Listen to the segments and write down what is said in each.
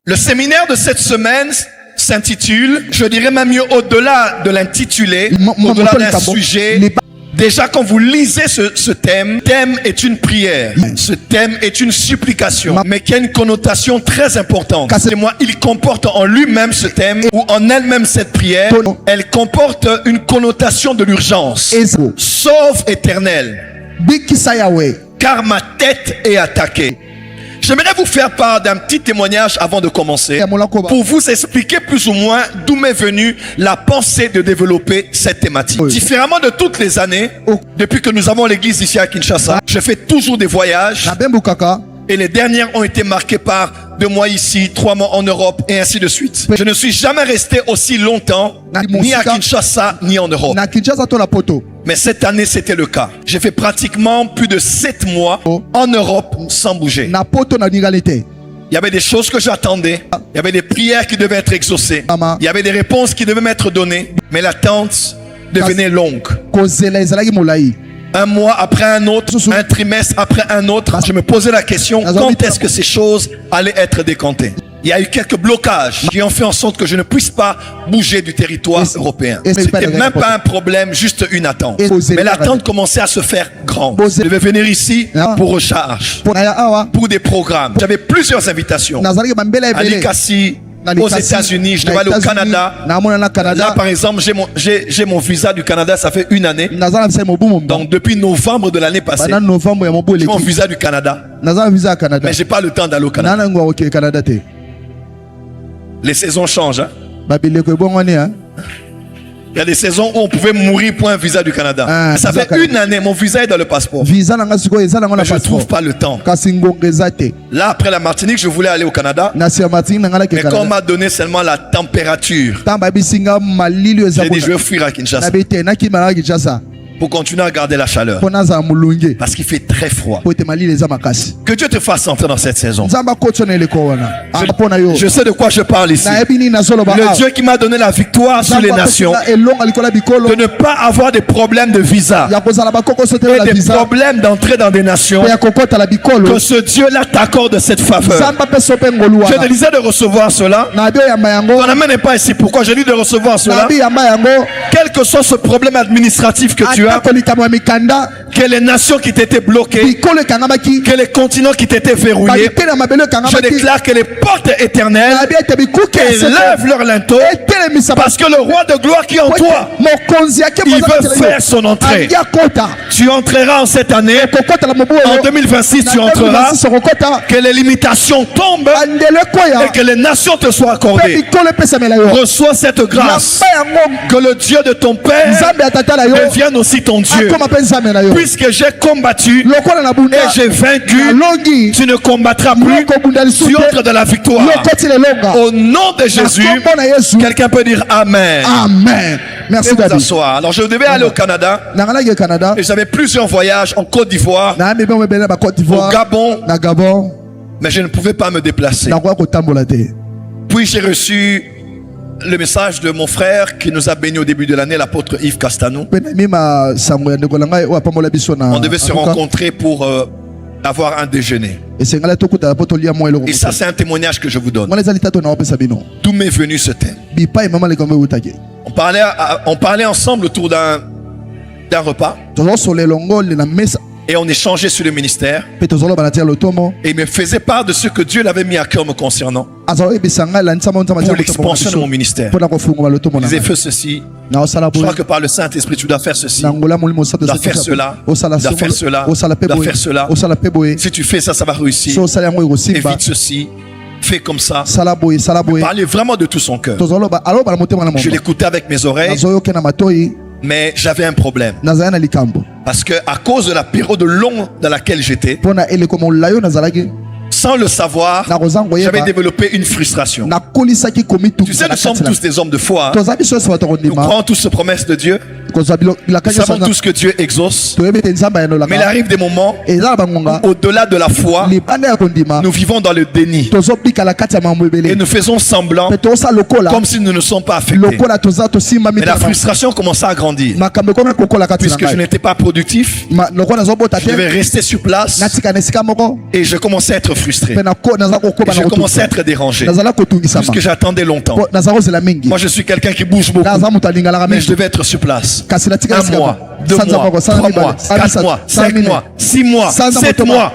Le séminaire de cette semaine s'intitule, je dirais même mieux au-delà de l'intitulé, au-delà d'un sujet. Déjà, quand vous lisez ce thème est une prière. Ce thème est une supplication, mais qui a une connotation très importante. Moi, il comporte en lui-même ce thème, ou en elle-même cette prière, elle comporte une connotation de l'urgence. Sauve éternel, car ma tête est attaquée. J'aimerais vous faire part d'un petit témoignage avant de commencer, pour vous expliquer plus ou moins d'où m'est venue la pensée de développer cette thématique. Différemment de toutes les années, depuis que nous avons l'église ici à Kinshasa, je fais toujours des voyages. Et les dernières ont été marquées par 2 mois ici, 3 mois en Europe et ainsi de suite. Je ne suis jamais resté aussi longtemps ni à Kinshasa ni en Europe. Mais cette année, c'était le cas. J'ai fait pratiquement plus de 7 mois en Europe sans bouger. Il y avait des choses que j'attendais. Il y avait des prières qui devaient être exaucées. Il y avait des réponses qui devaient m'être données. Mais l'attente devenait longue. 1 mois après un autre, un trimestre après un autre, je me posais la question, quand est-ce que ces choses allaient être décomptées? Il y a eu quelques blocages qui ont fait en sorte que je ne puisse pas bouger du territoire européen. C'était même pas un problème, juste une attente. Mais l'attente commençait à se faire grande. Je devais venir ici pour recharge, pour des programmes. J'avais plusieurs invitations. À Likasi, aux États-Unis, je devais aller au Canada. Là, par exemple, j'ai mon visa du Canada, ça fait 1 année. Donc, depuis novembre de l'année passée, j'ai mon visa du Canada. Mais j'ai pas le temps d'aller au Canada. Les saisons changent. Il y a des saisons où on pouvait mourir pour un visa du Canada. Ça fait 1 année, mon visa est dans le passeport. Mais je ne trouve pas le temps. Là, après la Martinique, je voulais aller au Canada. Mais quand on m'a donné seulement la température, j'ai dit je vais fuir à Kinshasa pour continuer à garder la chaleur. Parce qu'il fait très froid. Que Dieu te fasse entrer dans cette saison. Je sais de quoi je parle ici. Le Dieu qui m'a donné la victoire sur les nations, de ne pas avoir des problèmes de visa et des problèmes d'entrer dans des nations, que ce Dieu-là t'accorde cette faveur. Je te disais de recevoir cela. Ton amène n'est pas ici. Pourquoi je dis de recevoir cela? Quel que soit ce problème administratif que tu as, que les nations qui t'étaient bloquées, que les continents qui t'étaient verrouillés, je déclare que les portes éternelles élèvent leur linteau, parce que le roi de gloire qui est en toi, il veut faire son entrée. Tu entreras en cette année, en 2026 tu entreras, que les limitations tombent et que les nations te soient accordées. Reçois cette grâce, que le Dieu de ton Père devienne aussi ton Dieu. Puisque j'ai combattu et j'ai vaincu, tu ne combattras plus, tu entres dans la victoire. Au nom de Jésus, quelqu'un peut dire Amen. Amen. Merci vous asseoir. Alors je devais aller au Canada et j'avais plusieurs voyages en Côte d'Ivoire, au Gabon, mais je ne pouvais pas me déplacer. Puis j'ai reçu le message de mon frère qui nous a bénis au début de l'année, l'apôtre Yves Castanou. On devait se rencontrer pour avoir un déjeuner. Et ça, c'est un témoignage que je vous donne. D'où m'est venu ce thème. On parlait ensemble autour d'un repas. Et on échangeait sur le ministère. Et il me faisait part de ce que Dieu l'avait mis à cœur me concernant, pour l'expansion de mon ministère. Il disait fais ceci. Je crois que par le Saint-Esprit tu dois faire ceci, tu dois faire cela, tu dois faire cela, tu dois faire cela. Si tu fais ça, ça va réussir. Évite ceci, fais comme ça. Il parlait vraiment de tout son cœur. Je l'écoutais avec mes oreilles, mais j'avais un problème. Parce que à cause de la période longue dans laquelle j'étais, sans le savoir, j'avais développé une frustration. Tu sais, nous sommes tous des hommes de foi. Nous croyons tous aux promesses de Dieu. Nous savons tous que Dieu exauce. Mais il arrive des moments où, au-delà de la foi, nous vivons dans le déni. Et nous faisons semblant comme si nous ne sommes pas affectés. Mais la frustration commençait à grandir. Puisque je n'étais pas productif, je devais rester sur place. Et je commençais à être frustré. Et je commençais à être dérangé. Puisque j'attendais longtemps. Moi je suis quelqu'un qui bouge beaucoup. Mais je devais être sur place. 1 mois, 2 mois, 3 mois, 4 mois, 5 mois, 6 mois, 7 mois.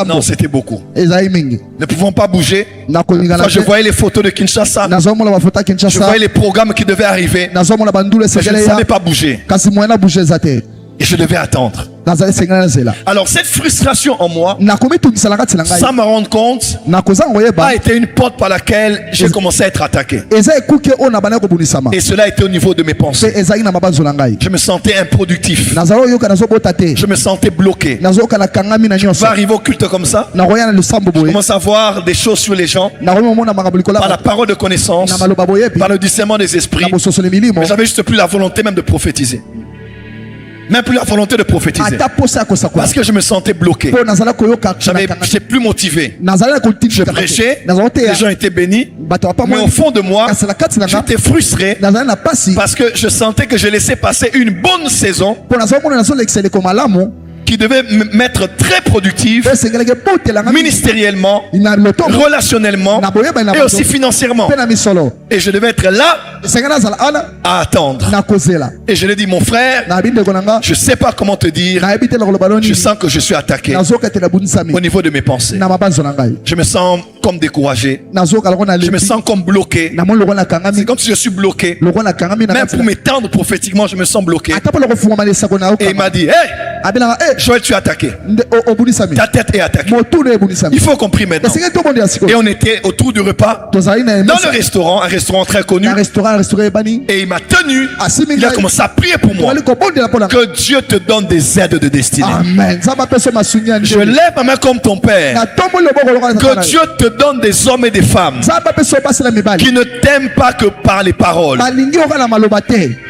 Non, c'était beaucoup. Ne pouvons pas bouger. Quand je voyais les photos de Kinshasa, je voyais les programmes qui devaient arriver. Mais je ne savais pas bouger. Et je devais attendre. Alors cette frustration en moi, sans me rendre compte, a été une porte par laquelle j'ai commencé à être attaqué. Et cela était au niveau de mes pensées. Je me sentais improductif. Je me sentais bloqué. Je vais arriver au culte comme ça. Je commence à voir des choses sur les gens par la parole de connaissance, par le discernement des esprits. Mais j'avais juste plus la volonté même de prophétiser. Même plus la volonté de prophétiser. Parce que je me sentais bloqué. J'étais plus motivé. Je prêchais, les gens étaient bénis. Mais au fond de moi, j'étais frustré parce que je sentais que je laissais passer une bonne saison qui devait m'être très productive ministériellement, relationnellement et aussi financièrement. Et je devais être là à attendre. Et je lui ai dit, mon frère, je ne sais pas comment te dire, je sens que je suis attaqué au niveau de mes pensées. Je me sens comme découragé. Je me sens comme bloqué. C'est comme si je suis bloqué. Même pour m'étendre prophétiquement, je me sens bloqué. Et il m'a dit, hey, Joël, tu es attaqué. Ta tête est attaquée. Il faut qu'on prie maintenant. Et on était autour du repas dans le restaurant, un restaurant très connu. Et il m'a tenu. Il a commencé à prier pour moi. Que Dieu te donne des aides de destinée. Amen. Je lève ma main comme ton père. Que Dieu te donne des hommes et des femmes qui ne t'aiment pas que par les paroles,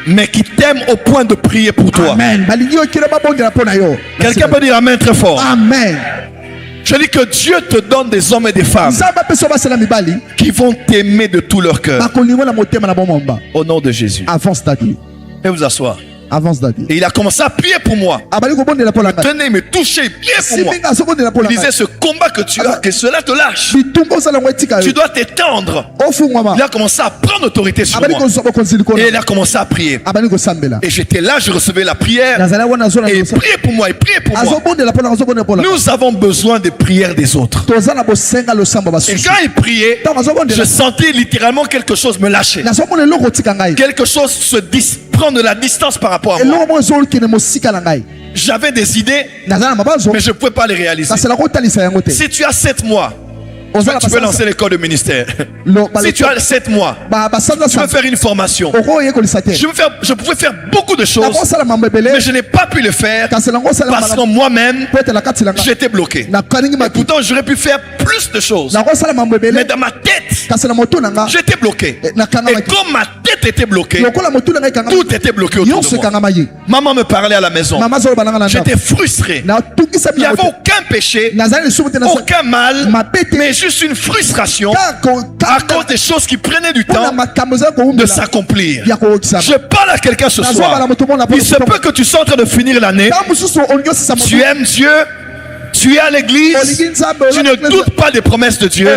mais qui t'aiment au point de prier pour toi. Amen. Quelqu'un peut dire amen très fort. Amen. Je dis que Dieu te donne des hommes et des femmes qui vont t'aimer de tout leur cœur. Au nom de Jésus. Et vous asseoir. Et il a commencé à prier pour moi. Tenez, me toucher, prier pour moi. Il disait, ce combat que tu as, que cela te lâche. Tu dois t'étendre. Il a commencé à prendre autorité sur moi. Et il a commencé à prier. Et j'étais là, je recevais la prière. Et il priait pour moi, il priait pour moi. Nous avons besoin de prières des autres. Et quand il priait, je sentais littéralement quelque chose me lâcher. Quelque chose prendre de la distance par rapport à moi. J'avais des idées, mais je ne pouvais pas les réaliser. Si tu as 7 mois, tu peux lancer l'école de ministère. Si tu as 7 mois, tu peux faire une formation. Je pouvais faire beaucoup de choses, mais je n'ai pas pu le faire parce que moi-même, j'étais bloqué. Et pourtant, j'aurais pu faire plus de choses. Mais dans ma tête, j'étais bloqué. Et comme ma tête était bloquée, tout était bloqué autour de moi. Maman me parlait à la maison. J'étais frustré. Il n'y avait aucun péché, aucun mal, mais juste une frustration à cause des choses qui prenaient du temps de s'accomplir. Je parle à quelqu'un ce soir. Il se peut que tu sois en train de finir l'année. Tu aimes Dieu. Tu es à l'église, tu ne doutes pas des promesses de Dieu,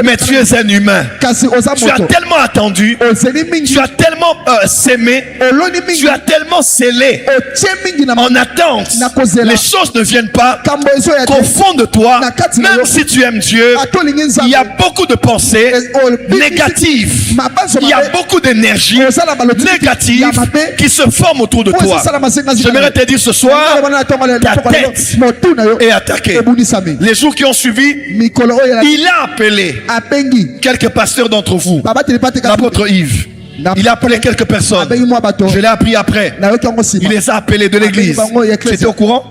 mais tu es un humain. Tu as tellement attendu, tu as tellement sémé, tu as tellement scellé en attente. Les choses ne viennent pas qu'au fond de toi, même si tu aimes Dieu, il y a beaucoup de pensées négatives. Il y a beaucoup d'énergie négative qui se forme autour de toi. J'aimerais te dire ce soir, ta tête est attaqué. Les jours qui ont suivi, il a appelé quelques pasteurs d'entre vous. L'apôtre Yves, il a appelé quelques personnes. Je l'ai appris après. Il les a appelés de l'église. Tu étais au courant?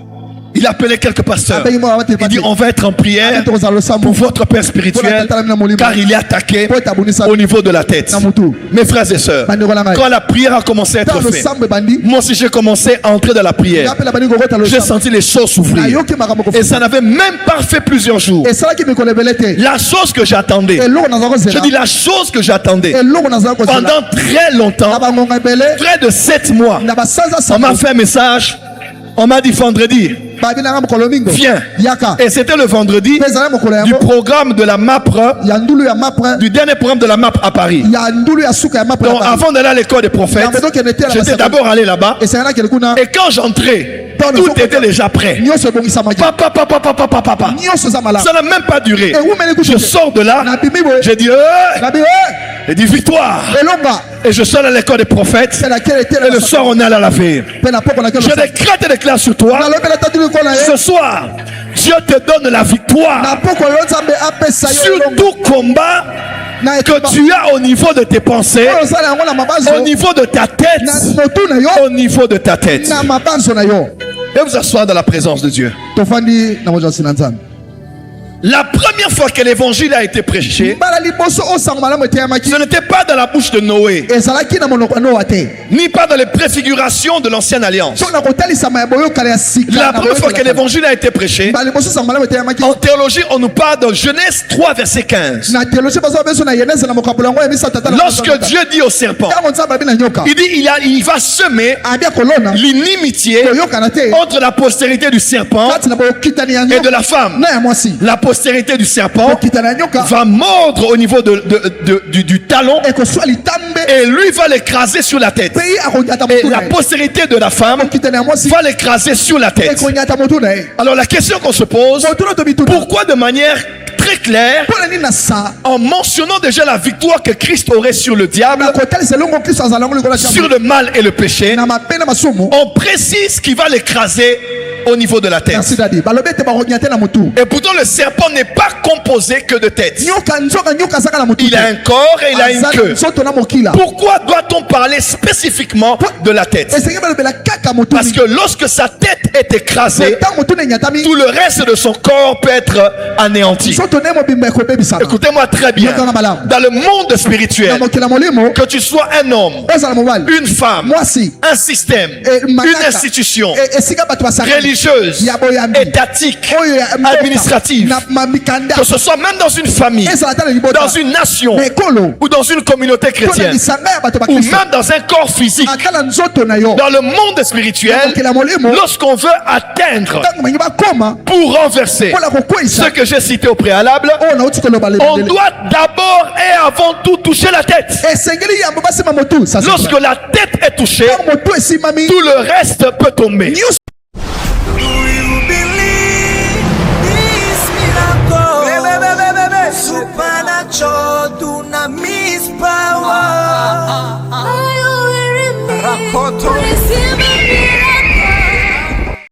Il appelait quelques pasteurs. Il dit, on va être en prière pour votre père spirituel, car il est attaqué au niveau de la tête. Mes frères et sœurs, quand la prière a commencé à être faite, moi aussi j'ai commencé à entrer dans la prière. J'ai senti les choses s'ouvrir. Et ça n'avait même pas fait plusieurs jours. La chose que j'attendais, je dis la chose que j'attendais, pendant très longtemps, près de 7 mois, on m'a fait un message, on m'a dit vendredi, viens. Et c'était le vendredi du programme de la MAPRE, du dernier programme de la MAPRE à Paris. Donc avant d'aller à l'école des prophètes, j'étais d'abord allé là-bas. Et quand j'entrais, tout était déjà prêt. Papa. Ça n'a même pas duré. Je sors de là, j'ai dit, victoire. Et je sors à l'école des prophètes. Et le soir, on est allé à la veille. Je décrète et déclare sur toi. Ce soir, Dieu te donne la victoire sur tout combat que tu as au niveau de tes pensées, au niveau de ta tête, au niveau de ta tête. Et vous asseoir dans la présence de Dieu. La première fois que l'évangile a été prêché, ce n'était pas dans la bouche de Noé, ni pas dans les préfigurations de l'ancienne alliance. La première fois que l'évangile a été prêché, en théologie, on nous parle de Genèse 3, verset 15. Lorsque Dieu dit au serpent, il dit il va semer l'inimitié entre la postérité du serpent et de la femme. La postérité du serpent va mordre au niveau du talon et lui va l'écraser sur la tête. Et la postérité de la femme va l'écraser sur la tête. Alors la question qu'on se pose, pourquoi de manière très claire, en mentionnant déjà la victoire que Christ aurait sur le diable, sur le mal et le péché, on précise qu'il va l'écraser au niveau de la tête. Et pourtant le serpent n'est pas composé que de tête. Il a un corps et il a une queue. Pourquoi doit-on parler spécifiquement de la tête? Parce que lorsque sa tête est écrasée, tout le reste de son corps peut être anéanti. Écoutez-moi très bien. Dans le monde spéituel, que tu sois un homme, une femme, un système, une institution religieuse, étatique, administrative, que ce soit même dans une famille, dans une nation ou dans une communauté chrétienne, ou même dans un corps physique, dans le monde spirituel, lorsqu'on veut atteindre pour renverser ce que j'ai cité au préalable, on doit d'abord et avant tout toucher la tête. Lorsque la tête est touchée, tout le reste peut tomber.